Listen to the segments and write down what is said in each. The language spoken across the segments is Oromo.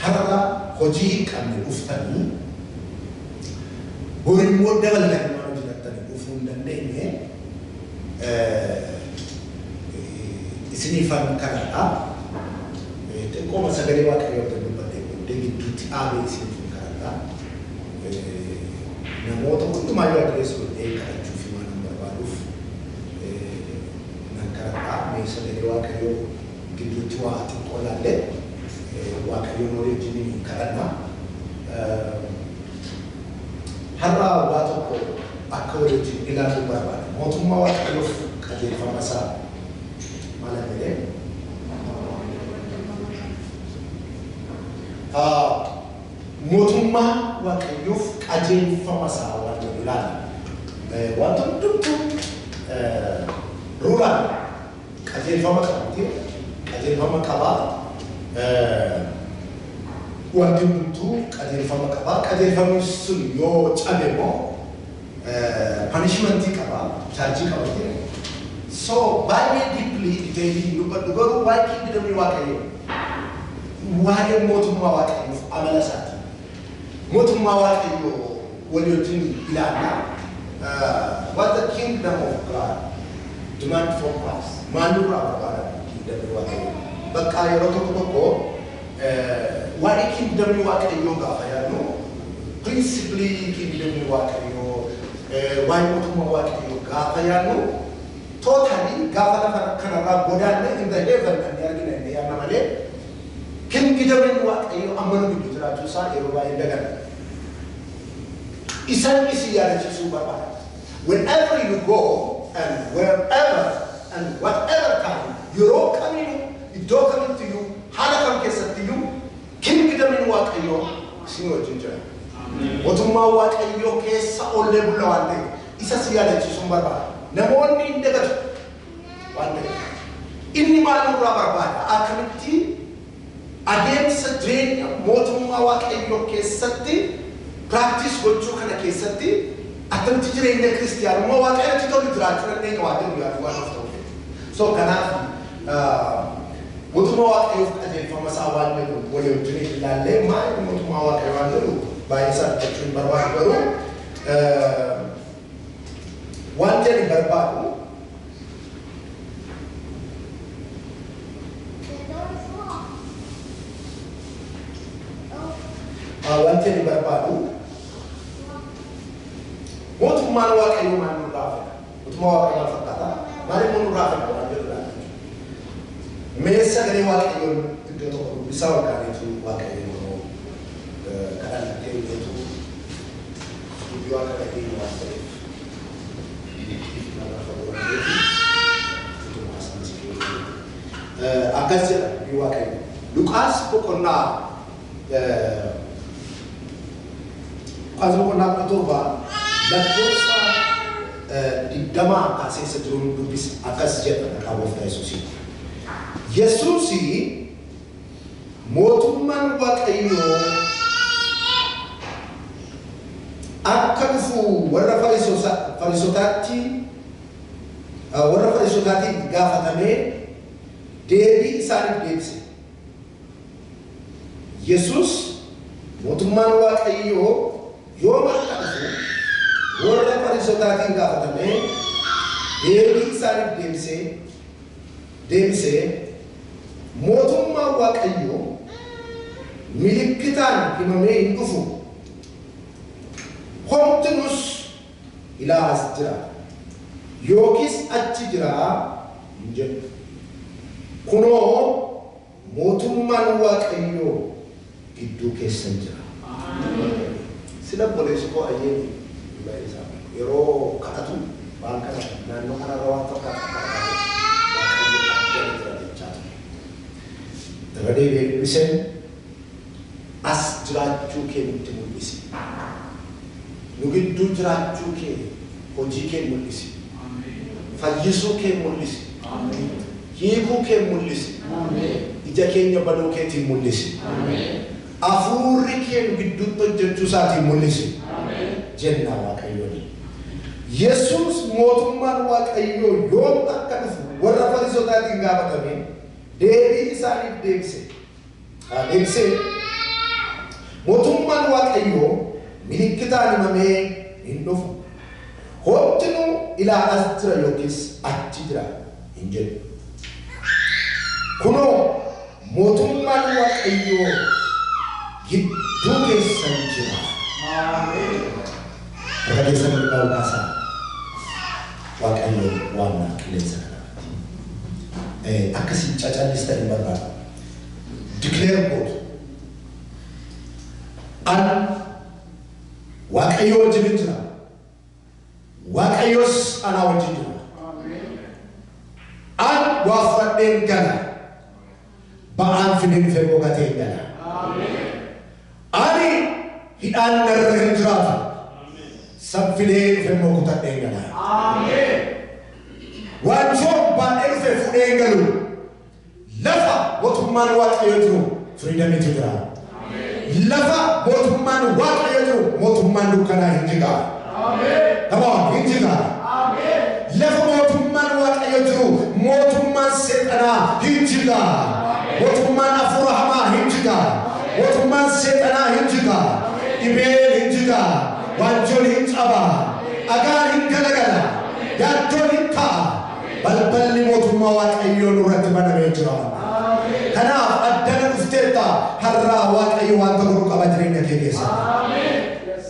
har'a hojii qabne dhuftanii borin moo dabalatan waan hojjetan dhufuu hin dandeenye isiniifan kanadha xiqqooma sagalee waaqayyoo dubbattee booddee gidduutti dhaabee isiniifan kanadha namoota hundumaa yoo adreessu godhee kadhachuuf waan hin barbaaduuf nan kanadha mee sagalee waaqayyoo gidduutti waa xiqqoo laallee waaqayyoon waliin kadhanna har'a waa tokko akka waliin ilaaluu barbaada mootummaa waaqayyoof qajeelfama isaa maal jedhee mootummaa waaqayyoof qajeelfama isaa waan ilaalla wanti hundumtuu ruulaan qajeelfama qabuuti qajeelfama qabaa wanti hundumtuu qajeelfama qabaa qajeelfamni sun yoo cabe immoo punishmentii qabaa chaarjii qabate so baay'ee deeply detailii dubbadhu garuu waa'ee kingdom waaqayyoo waa'ee mootummaa waaqayyoof amala isaati mootummaa waaqayyoo walii wajjin ilaalla what the kingdom of God demand from us maalirraa barbaada kingdom waaqayyoo bakka yeroo tokko waa'ee kingdom waaqayyoo gaafa yaadnu principally kingdom waaqayyoo waa'ee mootummaa waaqayyoo gaafa yaadnu totally gaafa lafa kanarraa godaanne in the heaven kan argina inni yaadna malee kingdom waaqayyoo amma nu gidduu jiraachuu isaa yeroo baay'ee dagana isaan isi yaadachiisuu barbaada whenever you go and wherever and whatever time yeroo kamiyyuu iddoo kamittiyyuu haala kam keessattiyyuu kingdom waaqayyoo isin wajjin jira mootummaa waaqayyoo keessa ollee bulla waan ta'eef isa si yaadachiisuun barbaada namoonni hin dagatu waan ta'eef inni maalirraa barbaada akkamitti adeemsa jireenya mootummaa waaqayyoo keessatti practice gochuu kana keessatti akkamitti jireenya kiristiyaanummaa waaqayyotti tolu jiraachuu dandeenya waan ta'eef waan of ta'u so kanaaf mootummaa waaqayyoof qajeelfama isaa waan jedhu walii wajjin ilaallee maal mootummaa waaqayyoo waan jedhu baay'ee isaa jechuun barbaadu garuu waan jedhu barbaadu waan jedhu barbaadu mootummaan waaqayyoo maal nurraa fedha mootummaa waaqayyoo maal fakkaata maaliif nurraa fedha waan jedhu Mesa gani waaqayyoon iddoo tokko dubbisaa waggaaniitu waaqayyoo kadhannatee iddoo dubbii waaqa dhageenyu waan ta'eef akkas jedha dubbii waaqayyoo Luqaas boqonnaa torba lakkoofsa 20 kaasee isa jiruun dubbisa akkas jedha maqaa gooftaa Yesuusiin Yesuusi mootummaan waaqayyoo akka dhufu warra fariisotaatiin gaafatamee deebii isaaniif deebise. Yesuus mootummaan waaqayyoo yoo akka dhufu warra fariisotaatiin gaafatamee deebii isaaniif deebisee mootummaan waaqayyoo milikitaan himamee hin dhufu homtinus ilaas jira yookis achi jira hin jedhu kunoo mootummaan waaqayyoo gidduu keessan jira sila boleessoo ayyeen yeroo kadhatu waan kana naannoo kanarra waan fakkaatu Radhe listen as jiraachuu kee nutti mul'isi. Nu gidduu jiraachuu kee hojii kee mul'isi. Fayyisuu kee mul'isi. Hiikuu kee mul'isi. Ija keenya baduu keetiin mul'isi. Afuurri kee nu gidduutti hojjechuu isaatiin mul'isi. Jenna waaqayyoon. Yesuus mootummaan waaqayyoo yoom akka dhufu warra fariisotaatiin gaafatame deebii isaaniif deebise mootummaan waaqayyoo milikitaan himamee hin dhufu. Hoottinuu ilaa as jira yookiis achi jira hin jedhu. Kunoo mootummaan waaqayyoo gidduu keessan jira. Ameen. Akka keessan irraa ulaasaa waaqayyoo waan qilleensa kanarratti akkasii cacallista hin barbaadu. Declare God. An waaqayyoo wajjin jira. Waaqayyoos ana wajjin jira. An waa fudhadheen gala. Ba'aan fideen fedhoo gatee gala. Ani hidhaan narra hin jiraatu. Sabfilee fedhoo kutadheen gala. Waanjoo baay'ee dhufe fudheen galu. Lafa mootummaan waaqayyoo jiru firiidamiitu jira. Lafa mootummaan waaqayyoo jiru mootummaan dukkanaa hin jigaa. Come on, hin jigaa. Lafa mootummaan waaqayyoo jiru mootummaan seexanaa hin jigaa. Mootummaan hafuura hamaa hin jigaa. Mootummaan seexanaa hin jigaa. Dhibeen hin jigaa. Waanjoon hin cabaa. Dhagaan hin galagala. Yaaddoon hin ta'a. Balballi mootummaa waaqayyoo nurratti banamee jira. Kanaaf addana dhufteetta har'aa waaqayyo wanta godhu qaba jireenya kee keessatti.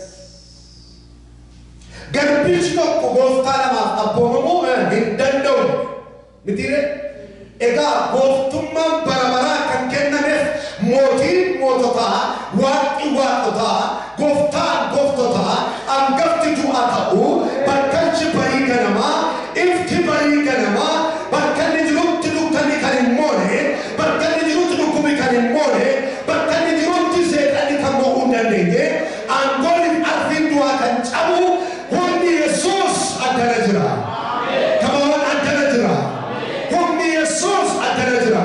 Garbichi tokko gooftaa namaaf abboomamuu hin danda'u. Mitiire egaa gooftummaan bara baraa kan kennameef mootiin moototaa, waaqni waaqotaa, gooftaan gooftotaa, hangafti du'aa ta'u, bakkalchi barii ganamaa, ifti barii ganamaa, bakkalli jirutti dukkanni kan hin moone, bakkalli jirutti dhukkubni kan hin moone, bakkalli jirutti seexanni kan mo'uu hin dandeenye, aangoon arfiin du'aa kan cabu, hundi Yesuus addana jira. Kabaawwan addana jira. Hundi Yesuus addana jira.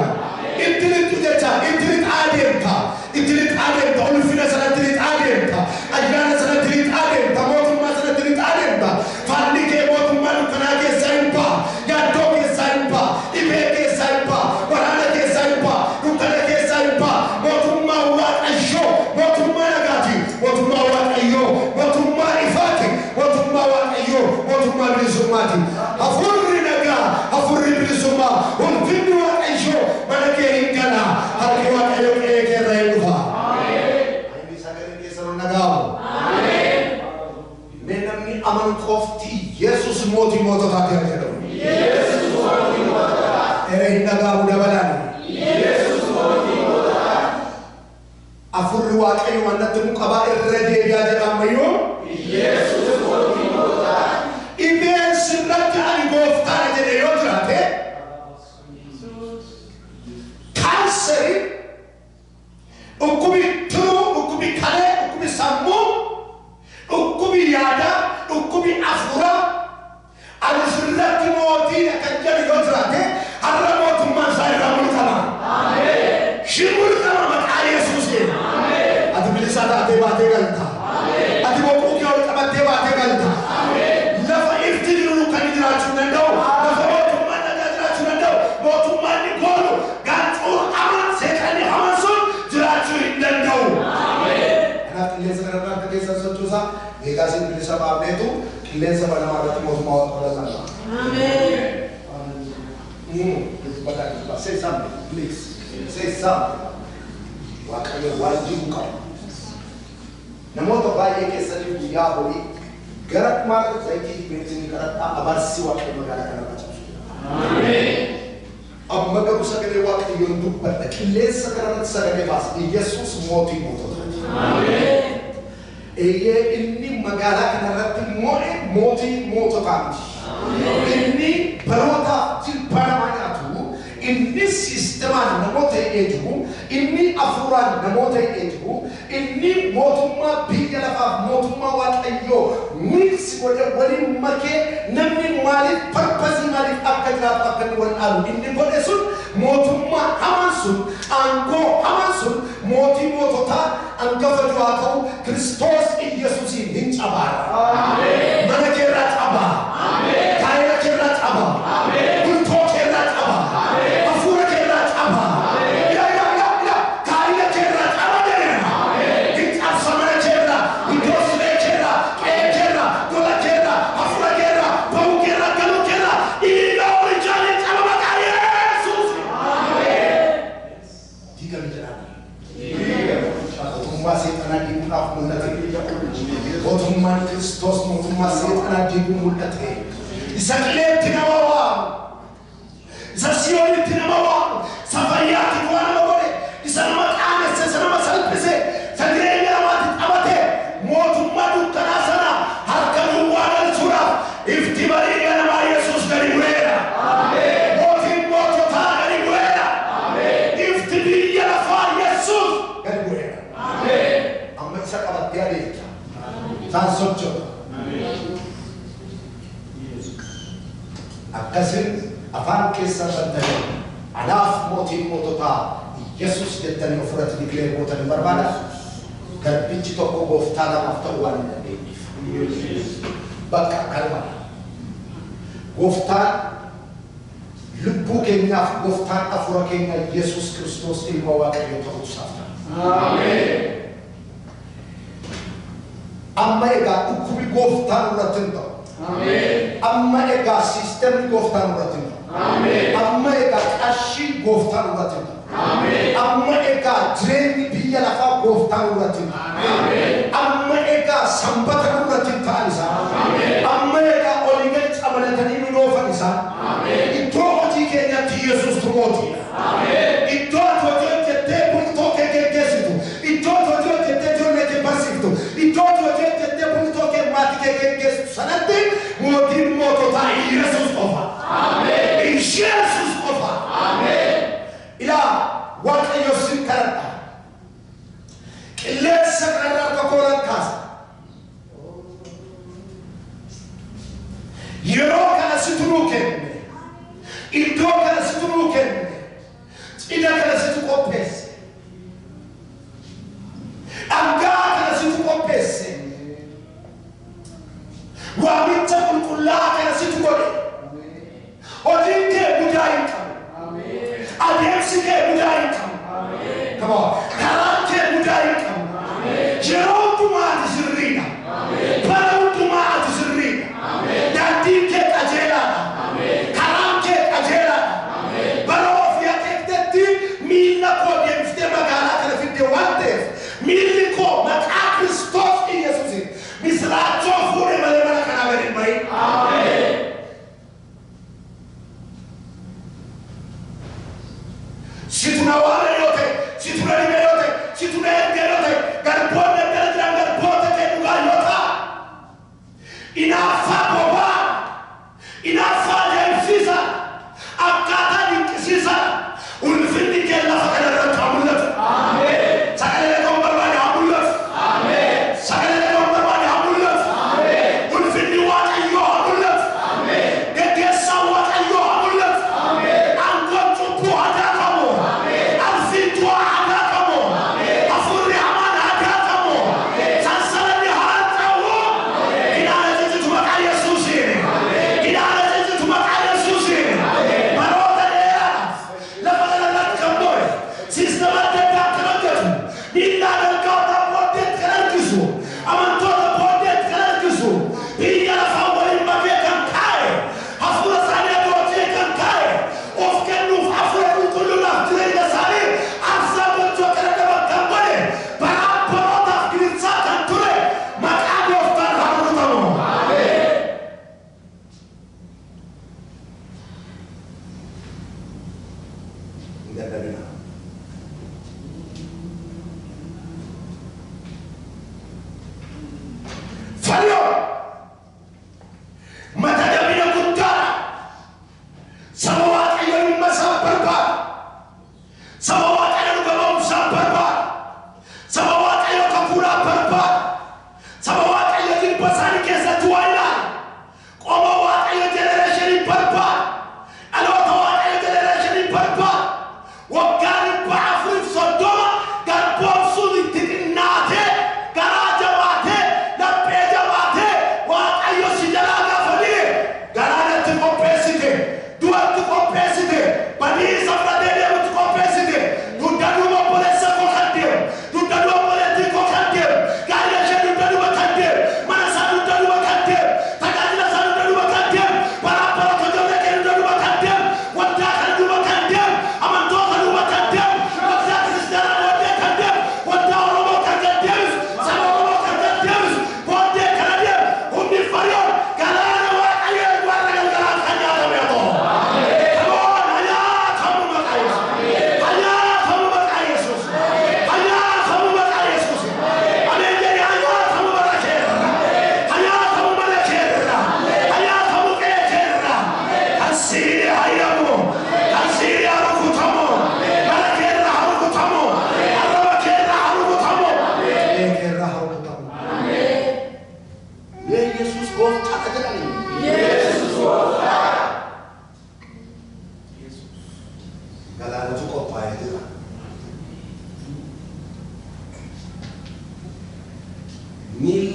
Ittilitti jecha ittilitti adeemta. Ittilitti adeemta. Ulfina sanatti adeemta. Ayyaana sanatti adeemta. Mootummaa sanatti adeemta. Faalli kee mootummaa dukkanaa keessaa hin ba'a. Yaaddoo keessaa hin ba'a. Dhibee keessaa hin ba'a. Waraana keessaa hin ba'a. Dukkana keessaa hin ba'a. Mootummaa waaqayyoo. Mootummaa nagaati. Mootummaa waaqayyoo. Mootummaa ifaati. Mootummaa waaqayyoo. Mootummaa bilisummaati. Hafuurri nagaa. Hafuurri bilisummaa. Ulfinni waaqayyoo mana kee hin gala. Harki waaqayyoo qe'ee kee irra hin dhufa. Inni sagalee keessa nu nagaamu. Mee namni amanu qofti Yesuus mootii moototaa ta'e jedhamu. Yesuus mootii moototaa. Eree hin nagaamu dabalaan. Yesuus mootii moototaa. Hafuurri waaqayyoo wannatti nu qabaa irra deebi'aa jedhamayyoo. Yesuus mootii moototaa. Dhibeen sirratti ani gooftaadha jedhee yoo jiraate kaanseri, dhukkubi turuu, dhukkubi kalee, dhukkubi sammuu, dhukkubi yaada, dhukkubi hafuura ani sirratti mootii kan jedhu yoo jiraate har'a mootummaan isaa irraa mul'atama. Shimul'ama maqaa Yesuusiin. Ati bilisaa taatee baatee galta. Ati boquu kee ol qabattee baatee galta. Lafa ifti jiru kan jiraachuu danda'u. Lafa mootummaan nagaa jiraachuu danda'u. Mootummaan ni koolu. Gaanxuun hamaan seexanni hamaan sun jiraachuu hin danda'u. Kanaaf qilleensa kanarraa akka keessan sochoosaa eegaasiin bilisa baafneetu qilleensa banamaa irratti mootummaa waaqeffatan. Say something, please. Say something. Waaqayyo waan jiru qaba. Namoota baay'ee keessatti guyyaa horii gara maal zayitii beeksisni kadhadhaa abaarsi waaqayyo magaalaa kanarraa cabsu. Amma garuu sagalee waaqayyoon dubbadha. Qilleensa kanarratti sagalee baasa. Yesuus mootii moototaati. Eeyyee inni magaalaa kanarratti mootii moototaati. Inni baroota jilbaanamaa nyaatu. Inni sistemaan namoota eejibu, inni hafuuraan namoota eejibu, inni mootummaa biyya lafaaf mootummaa waaqayyoo miiksi godhee waliin makee namni maaliif parpasii maaliif akka jiraatu akka inni wal dhaalu inni godhe sun mootummaa hamaan sun aangoo hamaan sun mootii moototaa hangafa du'aa ta'u Kiristoos Iyesuusiin hin cabaara. Mana keerraa cabaa. Taayira keerraa cabaa. Bultoo keerraa cabaa. Hafuura keerraa cabaa. Taayira keerraa cabaa jedhama. Hin mootummaa seexanaa diiguudhaaf mul'ate. Mootummaan Kiristoos mootummaa seexanaa diiguu mul'ate. Isa qileetti nama waamu, isa siyoonitti nama waamu, isa fayyaatti du'a nama godhe, isa nama qaanesse, isa nama salphise, isa jireenya namaatti qabate mootummaa dukkanaa sana harka duwwaa galchuudhaaf ifti barii ganamaa Yesuus gadi bu'eera. Mootiin moototaa gadi bu'eera. Ifti biyya lafaa Yesuus gadi bu'eera. Amma isa qabattee adeemta. Isaan sochoota. Akkasin afaan keessaa bantanii anaaf mootiin moototaa Yesuus jettanii ofirratti dikileer gootanii barbaada. Garbichi tokko gooftaa lamaaf ta'uu waan hin dandeenyeef. Bakka kalmada. Gooftaan lubbuu keenyaaf gooftaan afura keenya Yesuus Kiristoos ilma Waaqayyoo ta'uu isaaf ta'a. Amma egaa dhukkubi gooftaan irratti hin ta'u. Amma egaa siistemni gooftaan irratti hin ta'u. Amma egaa qarshii gooftaan irratti hin ta'u. Amma egaa jireenyi biyya lafaa gooftaan irratti hin ta'u. Amma egaa sanbata irratti hin ta'an isaa. Amma egaa olii gadi cabalatanii nu dhoofan isaa. Iddoo hojii keenyatti Yesuustu mootiidha. Iddoo ati hojii hojjettee bultoo kee geggeessitu. Iddoo ati hojii hojjettee ijoollee kee barsiiftu. Iddoo ati hojii hojjettee bultoo kee maatii kee geggeessitu sanatti mootiin moototaa Yesuus qofa. Yesuus qofa. Ilaa Waaqayyo sin kadhadha. Qilleensa kanarraa tokko lakkaasa. Yeroo kana situ nuu kenne. Iddoo kana situ nuu kenne. Cidha kana situ qopheesse. Dhangaa kana situ qopheesse. Waamicha qulqullaa kana situ godhe. Hojiin kee guddaa hin qabu. Adeemsi kee guddaa hin qabu. Come on. Karaan kee guddaa hin qabu. Yeroo hundumaa ati sirriidha. Bara hundumaa ati sirriidha. Daandiin kee qajeelaadha. Karaan kee qajeelaadha.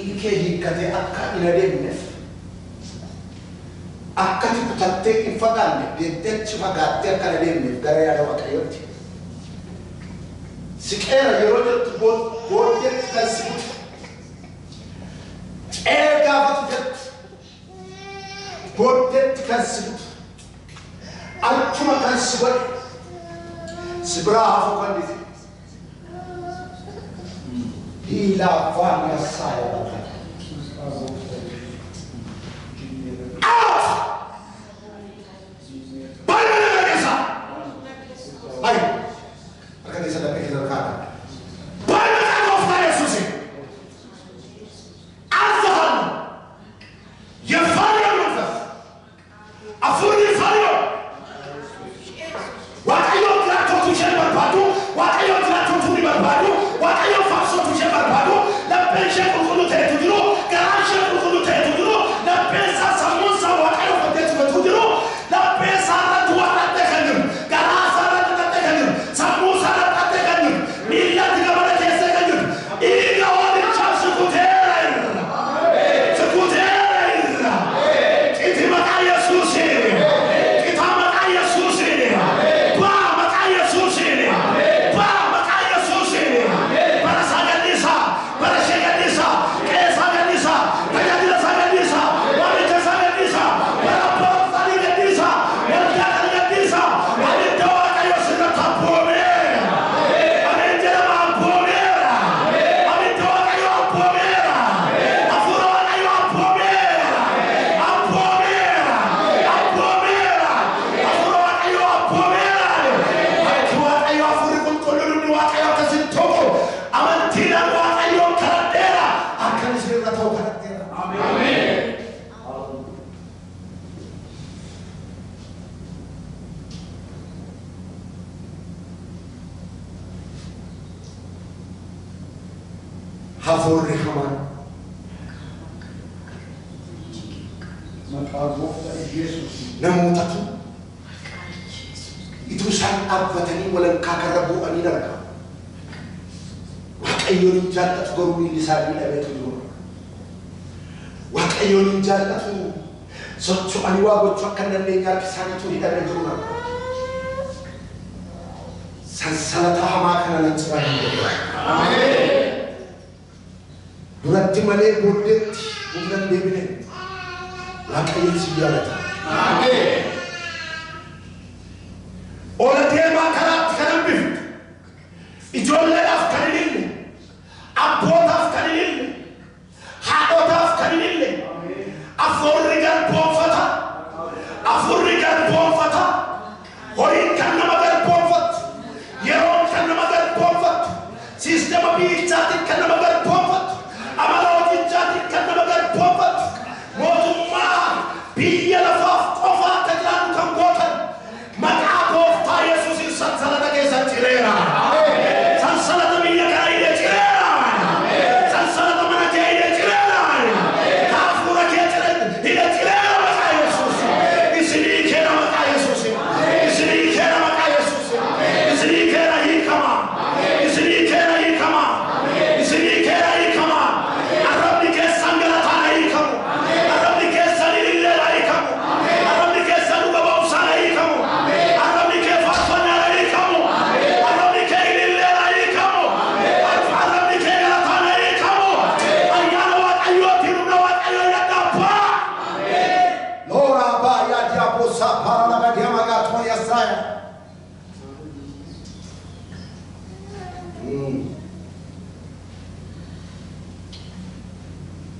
dhiigi kee hiikkatee akka hin adeemneef akkati kutattee hin fagaanne deemtee achi fagaattee akka hin adeemneef gara yaada Waaqayyootti siqeera yeroo jettu booddeetti kan si butu gaafatu jettu booddeetti kan si butu achuma kan si godhe si biraa hafu kan diti hiila afaan yassaa yaadata Ay, akan isa dapat kita lakukan. Banyak orang kaya Yesus. Azan, ya fire manfaat. Afuni fire. Wakayo teratur tujuan berbadu, wakayo teratur tujuan berbadu, wakayo fakso tujuan berbadu. Lepas saya berkudu terus dulu, kerana saya berkudu terus dulu. Lepas saya samun saya wakayo pada terus dulu. Lepas saya dua nanti kan, kerana Hafurri haman namootatu itu isaan dhaabbatanii walakkaa karra bu'anii darga Waaqayyoon hin jaallatu garuu miilli isaanii dhabeetu jiru Waaqayyoon hin jaallatu socho'anii waa gochuu akka hin dandeenye harki isaaniitu hidhamee jiru darga sansalata hamaa kana nan ciraa hin jedhu Ameen Duratti malee booddeetti humnan deebine Waaqayyoon si jaalata. Ameen. Ola deemaa karaatti kan hambiftu ijoolleedhaaf kan hin hille abbootaaf kan hin hille haadhotaaf kan hin hille afurri garboonfata horiin kan nama garboonfattu yeroon kan nama garboonfattu siistema biichaatiin kan nama garboonfattu amalootichaatiin kan nama garboonfattu mootummaa biyya lafaaf qofaa tajaajilu kan gootan maqaa gooftaa Yesuusiin sansalata keessatti cireera. Sansalata biyya kana hidhee cireera. Sansalata mana kee hidhee cireera. Hafuura kee hidhee cireera maqaa Yesuus. Isinii keena maqaa Yesuus. Isinii keena maqaa Yesuus. Isinii keena hiikama. Isinii keena hiikama. Isinii keena hiikama. Arrabni keessan galataan hiikamu. Arrabni keessan ilillee hiikamu. Arrabni keessan dhuga ba'umsaan hiikamu. Arrabni kee faarfannaan hiikamu. Arrabni kee ilillee hiikamu. Arrabni kee galataan hiikamu. Ayyaana Waaqayyootiin humna Waaqayyoo yaddabbaa. Loora baay'aa diiyaabosaa paaralama deemaa gaatuma yassaaya.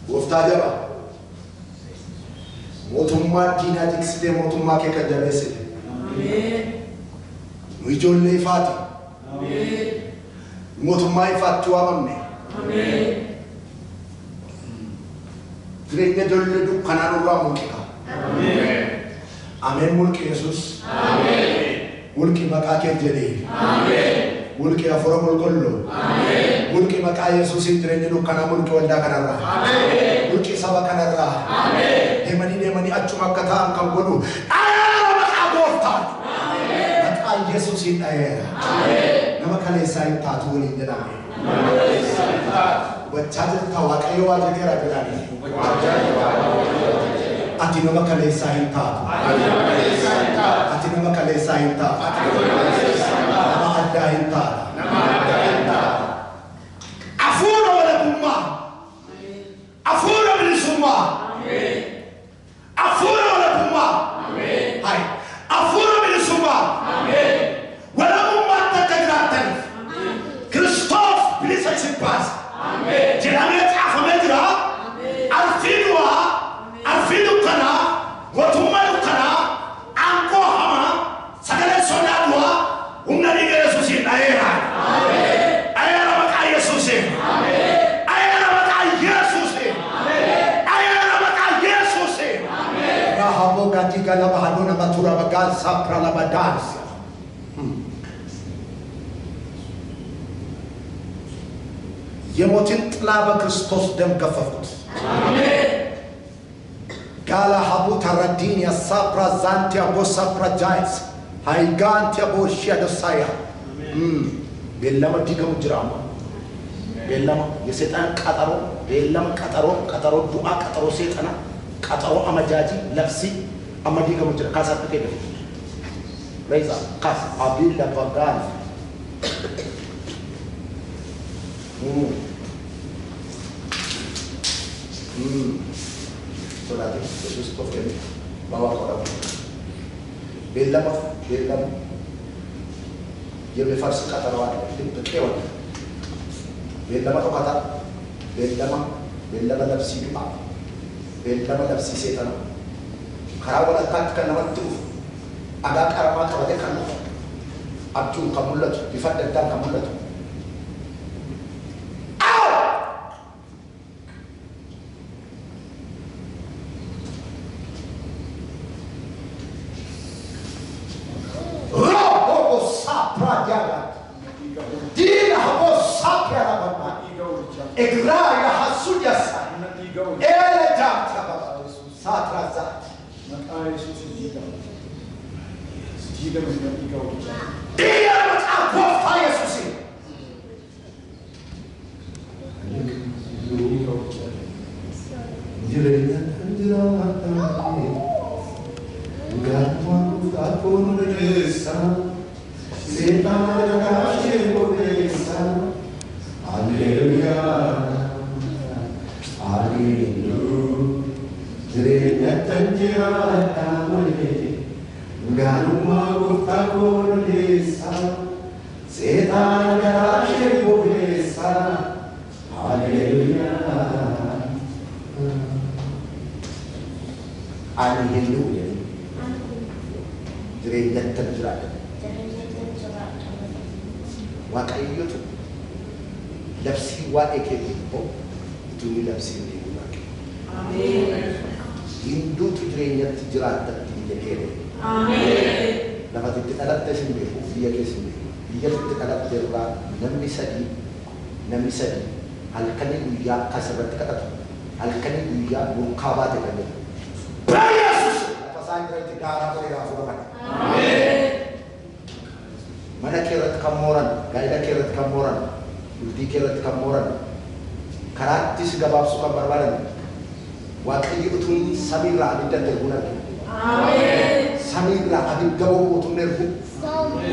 Gooftaa jaba mootummaa diinaa tiksitee mootummaa kee kan jabeessite nu ijoollee ifaati mootummaa ifaatti waamamne jireenya ijoollee dukkanaa nurraa mulqika ameen mulqi Yesuus mulqi maqaa kee jedhee mulqi hafuura qulqulluu mulqi maqaa Yesuusiin jireenya dukkanaa mulqi waldaa kanarraa mulqi saba kanarraa deemanii achuma akka ta'an kan godhu dhayeera maqaa gooftaan maqaa Yesuusiin dhayeera nama kaleessaa hin taatu waliin jedhame Wajjajir tawaqayo wajjira jirani. Ati nama kalesa hinta. Ati nama kalesa hinta. Nama adda hinta. Afura wala kumma. Afura bilisuma. Afura wala kumma. Hai. Afura bilisuma. Wala kumma tatajratan. Christophe bilisa sipas. Jelamet afamedra. Arfinwa. Arfinu kana. Watumanu kana. Anko hama. Sagale sonadwa. Unariga Yesusi naera. Ayara maka Yesusi. Ayara maka Yesusi. Ayara maka Yesusi. Rahabo gatika la bahanu na matura bagal sapra la badansi. የሞትን ጥላ በክርስቶስ ደም ገፈፉት። ጋላ ሀቡ ተረዲን ያሳፕራ ዛንቲያ ቦሳፕራ ጃይስ ሃይጋንቲያ ቦሽያ ደሳያ ቤለማ ዲገሙ ጅራማ ቤለማ የሰይጣን ቀጠሮ ቤለማ ቀጠሮ ዱዓ ቀጠሮ ሰይጣና ቀጠሮ አመጃጂ ለፍሲ አመዲገሙ ጅራ ካሳጥከ ደፍ ለይዛ ካስ አቢል ለፈጋል Soalnya Yesus pokoknya bawa orang bela dia berfars kata lawan itu kecewa bela atau kata bela nafsi apa bela nafsi setan kalau nak kan nama tu agak karma kalau dia kan abjun kamulat difadil dan kamulat Egraya hasudia sana. Ele jata baba satra zat. Maka Yesus diga. Diga dengan diga. Dia macam apa Yesus ini? Jirenya anjirata. Gatwa aku desa. Setan kasih desa. Haleluya, haleluya. Jirenya tanjirata mule, ganuma takun desa, setan kasih desa. Haleluya, haleluya. Jirenya tanjirata. Wakai itu. Nafsi wa ekebipo itu ni nafsi ni ulake. Amin. Hindu tu jirenya tijrata tijekere. Amin. Dapat kita adat tersendiri, dia kesendiri. Dia kita adat terba nami sadi. Alkani uya kasabat kata. Alkani uya mukabat kata. Yesus. Pasan kerja darah berapa orang. Amin. Mana kirat kamoran, gaya kirat kamoran. Dikira kamoran karaktis gabab suka barbaran waktu itu samira abid terguna amin samira abid gabo utun nerbu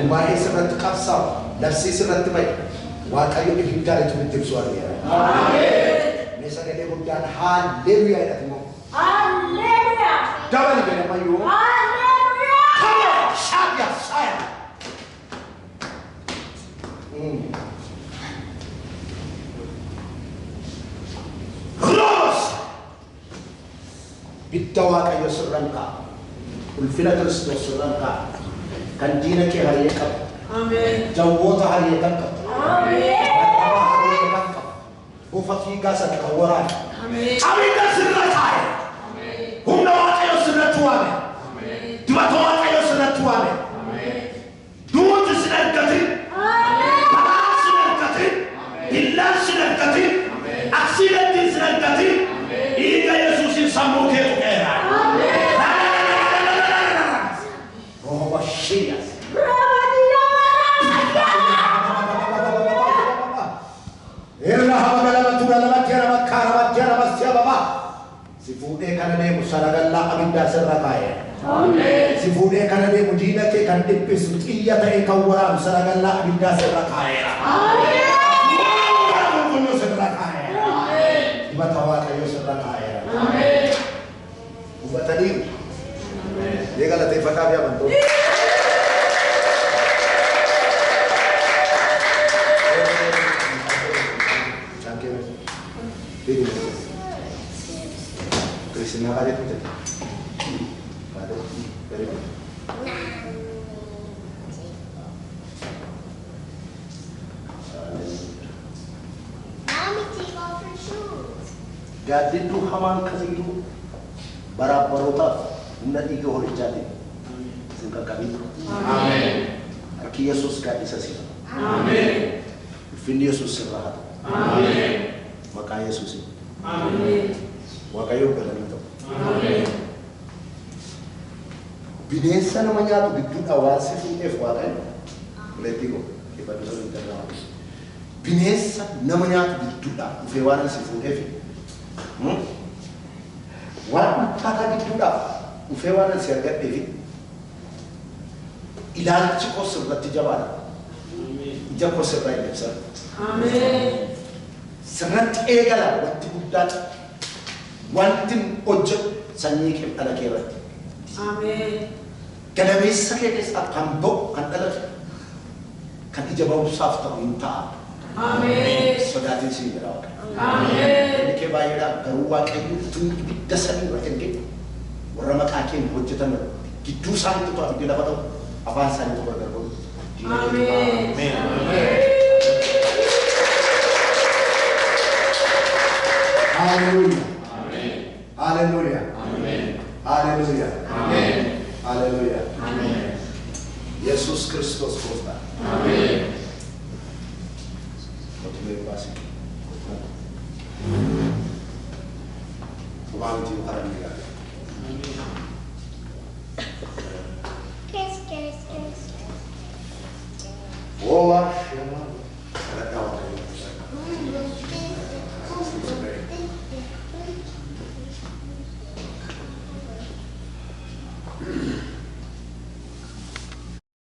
umai serat kapsa nafsi serat baik waktu itu hidar itu bitip suaranya amin misalnya dia bukan haleluya ya temu haleluya jangan diberi mayu haleluya kamu syabya saya Bitawa kayo surangka, ulfina Kristus surangka, kantina ke hariyakap, amen. Jawota hariyakap, amen. Mataba hariyakap, bufaki gasa kawaran, amen. Amin dasirratai, amen. Humnawa kayo suratuame, amen. Dubatawa kayo suratuame, amen. Duwat sinagkati, amen. Parang sinagkati, amen. Ilan sinagkati, amen. Aksidenti sinagkati, amen. Iga Yesusin sambuke. Ella Si fuudhee kana deemu saragallaa abiddaa sirra kaa'e. Amen. Si fuudhee kana deemu diina kee kan dhiphisu xiyya ta'e kan waraanu saragallaa abiddaa sirra kaa'eera. Amen. Kun sirra kaa'eera. Amen. Dibata Waaqayyo sirra kaa'eera. Amen. Hubatanii. Amen. Dia galateeffataa fi amantoota. Kristina kali itu jadi, ada dari mana? Mommy, take off your shoes. Jadi tu haman kasih itu barang barota, nanti itu hari jadi, singkat kami. Amen. Aki Yesus kat disasi. Amen. Fin Yesus serah. Amen. Maka Yesus. Amen. Waaqayyo galanito. Amen. Bineensa nama nyaatu gidduudha waan si fuudheef Waaqayyo. Leetiko ifa dhufa interraa. Bineensa nama nyaatu gidduudha dhufee waan si fuudheef. Waan akkaataa gidduudha dhufee waan si argadheef. Ilaalchi koo sirratti jabaadha. Ija koo sirraa hin ibsan. Amen. Sirratti eegala wanti guddaan. Wantin hojjetu sanyii kee dhala kee irratti. Ameen. Gadameessa kee keessa kan ba'u kan dhalatu kan ija ba'umsaaf ta'u hin ta'a. Ameen. Sodaatiin siin jira Waaqa. Ameen. Inni kee baay'eedhaan garuu Waaqayyo tun ibidda samii irra ergee warra maqaa kee hojjetan gidduu isaaniitti to'atu abidda lafa ta'u afaan isaaniitti gargar godhu. Ameen. Hallelujah. Hallelujah. Amen. Hallelujah. Amen. Hallelujah. Amen. Yesus Kristus Kota. Amen. Terima kasih. Tuhan itu karena